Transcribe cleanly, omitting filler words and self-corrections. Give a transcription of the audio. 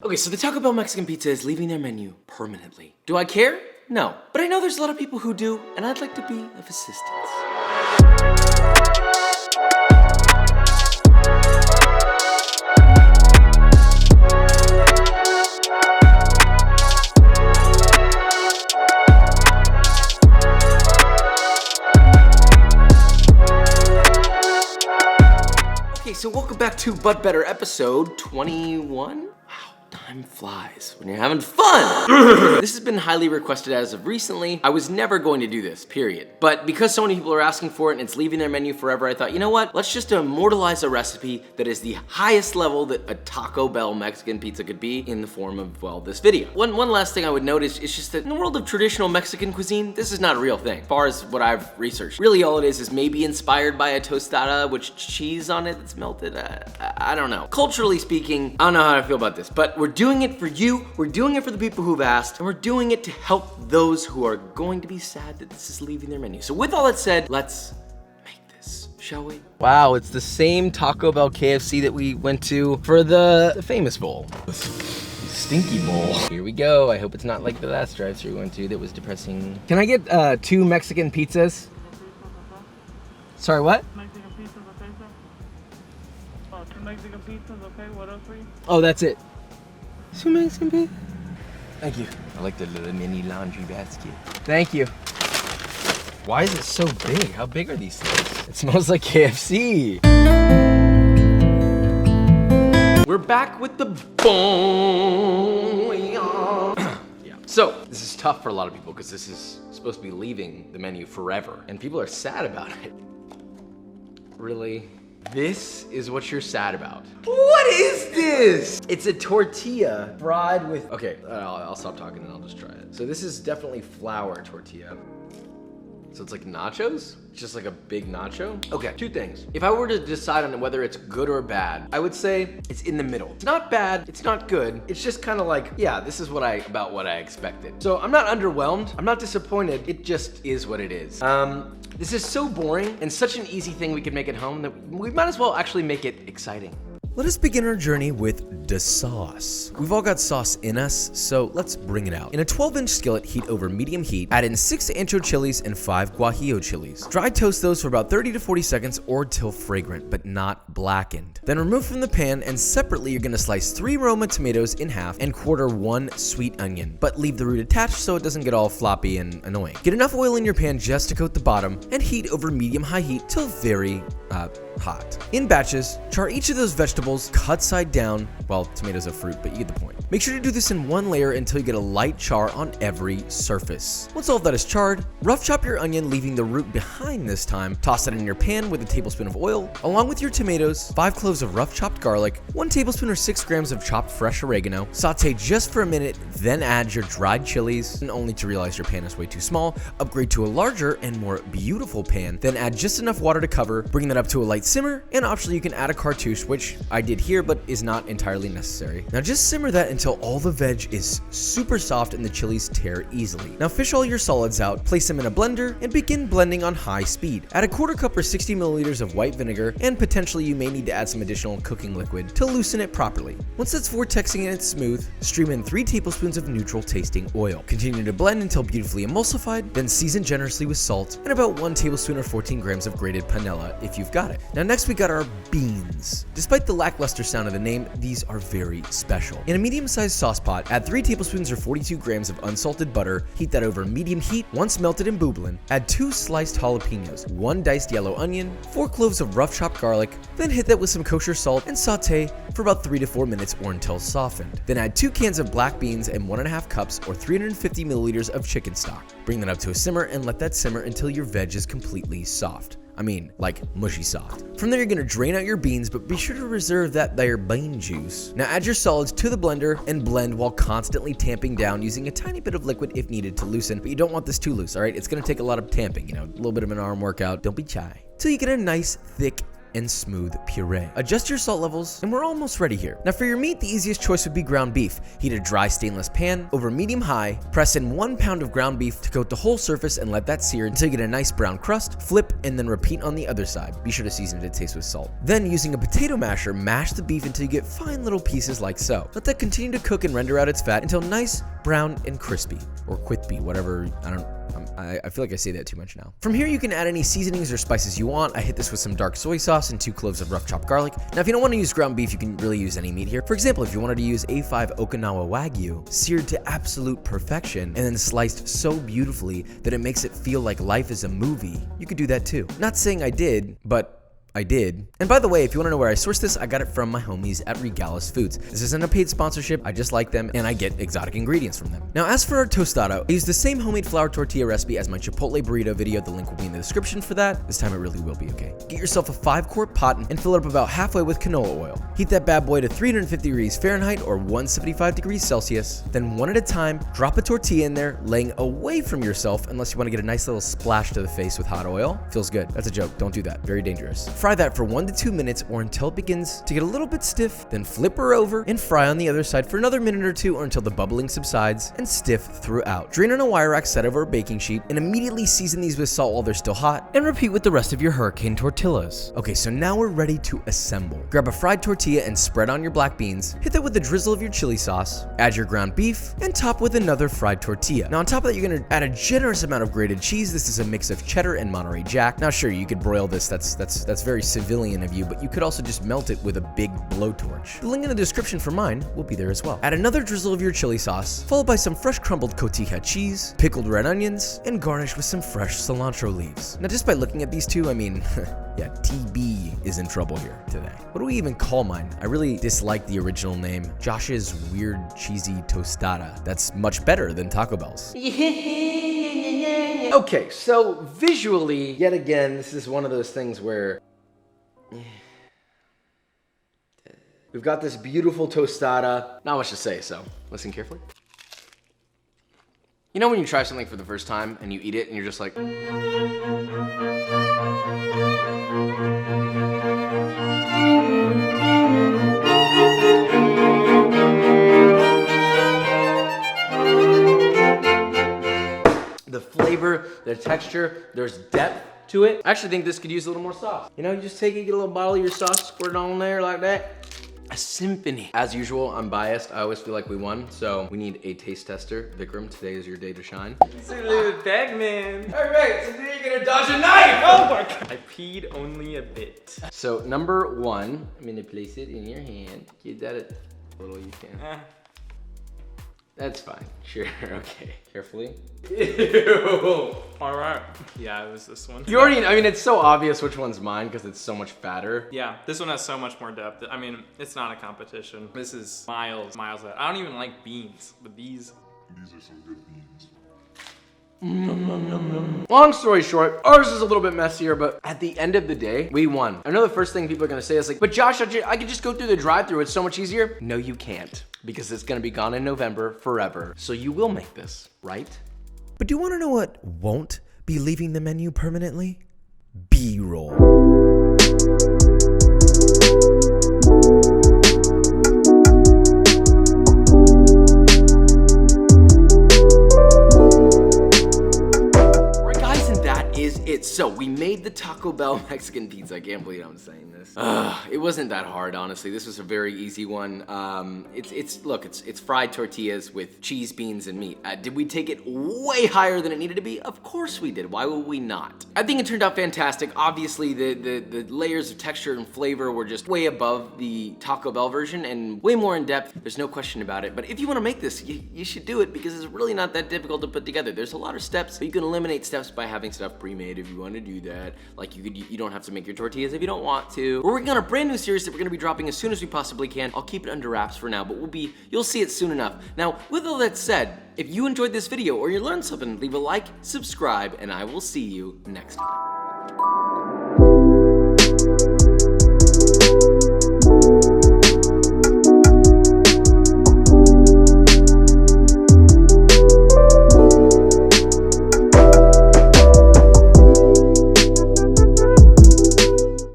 Okay, so the Taco Bell Mexican pizza is leaving their menu permanently. Do I care? No. But I know there's a lot of people who do, and I'd like to be of assistance. Okay, so welcome back to But Better episode 21. Time flies when you're having fun. This has been highly requested as of recently. I was never going to do this, period. But because so many people are asking for it and it's leaving their menu forever, I thought, you know what? Let's just immortalize a recipe that is the highest level that a Taco Bell Mexican pizza could be in the form of, well, this video. One last thing I would note is just that in the world of traditional Mexican cuisine, this is not a real thing, as far as what I've researched. Really all it is maybe inspired by a tostada with cheese on it that's melted. I don't know. Culturally speaking, I don't know how I feel about this, but we're doing it for you, we're doing it for the people who've asked, and we're doing it to help those who are going to be sad that this is leaving their menu. So with all that said, let's make this, shall we? Wow, it's the same Taco Bell KFC that we went to for the famous bowl. Stinky bowl. Here we go. I hope it's not like the last drive-thru we went to that was depressing. Can I get 2 Mexican pizzas? Sorry, what? Mexican pizzas, okay, sir? Oh, 2 Mexican pizzas, okay? What else for you? Oh, that's it. 2 Mexican pizzas. Thank you. I like the little mini laundry basket. Thank you. Why is it so big? How big are these things? It smells like KFC. We're back with the bone. Yeah. So, this is tough for a lot of people because this is supposed to be leaving the menu forever. And people are sad about it. Really? This is what you're sad about. What is this? It's a tortilla fried with... Okay, I'll stop talking and I'll just try it. So this is definitely flour tortilla. So it's like nachos? Just like a big nacho? Okay, 2 things. If I were to decide on whether it's good or bad, I would say it's in the middle. It's not bad, it's not good. It's just kind of like, yeah, this is about what I expected. So I'm not underwhelmed, I'm not disappointed. It just is what it is. This is so boring and such an easy thing we could make at home that we might as well actually make it exciting. Let us begin our journey with the sauce. We've all got sauce in us, so let's bring it out. In a 12-inch skillet, heat over medium heat, add in 6 ancho chilies and 5 guajillo chilies. Dry toast those for about 30 to 40 seconds or till fragrant, but not blackened. Then remove from the pan, and separately you're gonna slice 3 Roma tomatoes in half and quarter 1 sweet onion, but leave the root attached so it doesn't get all floppy and annoying. Get enough oil in your pan just to coat the bottom, and heat over medium-high heat till very hot. In batches, char each of those vegetables, cut side down. Well, tomatoes are fruit, but you get the point. Make sure to do this in one layer until you get a light char on every surface. Once all of that is charred, rough chop your onion, leaving the root behind this time. Toss it in your pan with a tablespoon of oil, along with your tomatoes, 5 cloves of rough chopped garlic, 1 tablespoon or 6 grams of chopped fresh oregano. Saute just for a minute, then add your dried chilies, and only to realize your pan is way too small, upgrade to a larger and more beautiful pan, then add just enough water to cover, bring that up to a light simmer, and optionally you can add a cartouche, which I did here but is not entirely necessary. Now just simmer that until all the veg is super soft and the chilies tear easily. Now fish all your solids out, place them in a blender, and begin blending on high speed. Add a 1/4 cup or 60 milliliters of white vinegar, and potentially you may need to add some additional cooking liquid to loosen it properly. Once it's vortexing and it's smooth, stream in 3 tablespoons of neutral tasting oil. Continue to blend until beautifully emulsified, then season generously with salt and about 1 tablespoon or 14 grams of grated panela if you've got it. Now next we got our beans. Despite the lackluster sound of the name, these are very special. In a medium-sized sauce pot, add 3 tablespoons or 42 grams of unsalted butter, heat that over medium heat. Once melted and bubbling, add 2 sliced jalapeños, 1 diced yellow onion, 4 cloves of rough chopped garlic, then hit that with some kosher salt and saute for about 3 to 4 minutes or until softened. Then add 2 cans of black beans and 1.5 cups or 350 milliliters of chicken stock. Bring that up to a simmer and let that simmer until your veg is completely soft. I mean, like mushy soft. From there, you're gonna drain out your beans, but be sure to reserve that there bean juice. Now add your solids to the blender and blend while constantly tamping down using a tiny bit of liquid if needed to loosen, but you don't want this too loose, all right? It's gonna take a lot of tamping, a little bit of an arm workout. Don't be shy. Till you get a nice, thick and smooth puree. Adjust your salt levels, and we're almost ready here. Now for your meat, the easiest choice would be ground beef. Heat a dry stainless pan over medium-high, press in 1 pound of ground beef to coat the whole surface and let that sear until you get a nice brown crust, flip, and then repeat on the other side. Be sure to season it to taste with salt. Then using a potato masher, mash the beef until you get fine little pieces like so. Let that continue to cook and render out its fat until nice, brown, and crispy, or crispy, whatever, I feel like I say that too much now. From here, you can add any seasonings or spices you want. I hit this with some dark soy sauce and 2 cloves of rough chopped garlic. Now, if you don't want to use ground beef, you can really use any meat here. For example, if you wanted to use A5 Okinawa Wagyu, seared to absolute perfection, and then sliced so beautifully that it makes it feel like life is a movie, you could do that too. Not saying I did, but I did. And by the way, if you want to know where I sourced this, I got it from my homies at Regalis Foods. This isn't a paid sponsorship, I just like them and I get exotic ingredients from them. Now as for our tostada, I used the same homemade flour tortilla recipe as my Chipotle burrito video. The link will be in the description for that. This time it really will be, okay? Get yourself a 5-quart pot and fill it up about halfway with canola oil. Heat that bad boy to 350 degrees Fahrenheit or 175 degrees Celsius. Then one at a time, drop a tortilla in there, laying away from yourself unless you want to get a nice little splash to the face with hot oil. Feels good. That's a joke. Don't do that. Very dangerous. Fry that for 1 to 2 minutes or until it begins to get a little bit stiff, then flip her over and fry on the other side for another minute or 2 or until the bubbling subsides and stiff throughout. Drain on a wire rack set over a baking sheet and immediately season these with salt while they're still hot and repeat with the rest of your hurricane tortillas. Okay, so now we're ready to assemble. Grab a fried tortilla and spread on your black beans, hit that with a drizzle of your chili sauce, add your ground beef, and top with another fried tortilla. Now on top of that, you're gonna add a generous amount of grated cheese. This is a mix of cheddar and Monterey Jack. Now sure, you could broil this, that's very civilian of you, but you could also just melt it with a big blowtorch. The link in the description for mine will be there as well. Add another drizzle of your chili sauce, followed by some fresh crumbled cotija cheese, pickled red onions, and garnish with some fresh cilantro leaves. Now just by looking at these two, I mean, yeah, TB is in trouble here today. What do we even call mine? I really dislike the original name, Josh's Weird Cheesy Tostada. That's much better than Taco Bell's. Okay, so visually, yet again, this is one of those things where we've got this beautiful tostada. Not much to say, so listen carefully. You know when you try something for the first time and you eat it and you're just like, the flavor, the texture, there's depth to it. I actually think this could use a little more sauce. You know, you just take it, get a little bottle of your sauce, squirt it on there like that. A symphony. As usual, I'm biased. I always feel like we won, so we need a taste tester. Vikram, today is your day to shine. Salute, Bagman. All right, today you're gonna dodge a knife. Oh my god. I peed only a bit. So number 1, I'm gonna place it in your hand. Get that as little you can. That's fine. Sure. Okay. Carefully. Ew. All right. Yeah, it was this one. You already, I mean, it's so obvious which one's mine because it's so much fatter. Yeah, this one has so much more depth. I mean, it's not a competition. This is miles out. I don't even like beans, but these are some good beans. Long story short, ours is a little bit messier, but at the end of the day, we won. I know the first thing people are gonna say is like, but Josh, I could just go through the drive-thru, it's so much easier. No, you can't, because it's gonna be gone in November forever. So you will make this, right? But do you want to know what won't be leaving the menu permanently? B-roll. So we made the Taco Bell Mexican pizza. I can't believe I'm saying this. It wasn't that hard, honestly. This was a very easy one. It's fried tortillas with cheese, beans, and meat. Did we take it way higher than it needed to be? Of course we did. Why would we not? I think it turned out fantastic. Obviously, the layers of texture and flavor were just way above the Taco Bell version and way more in depth. There's no question about it. But if you want to make this, you should do it because it's really not that difficult to put together. There's a lot of steps, but you can eliminate steps by having stuff pre-made if you want to do that. Like you don't have to make your tortillas if you don't want to. We're working on a brand new series that we're gonna be dropping as soon as we possibly can. I'll keep it under wraps for now, but you'll see it soon enough. Now, with all that said, if you enjoyed this video or you learned something, leave a like, subscribe, and I will see you next time.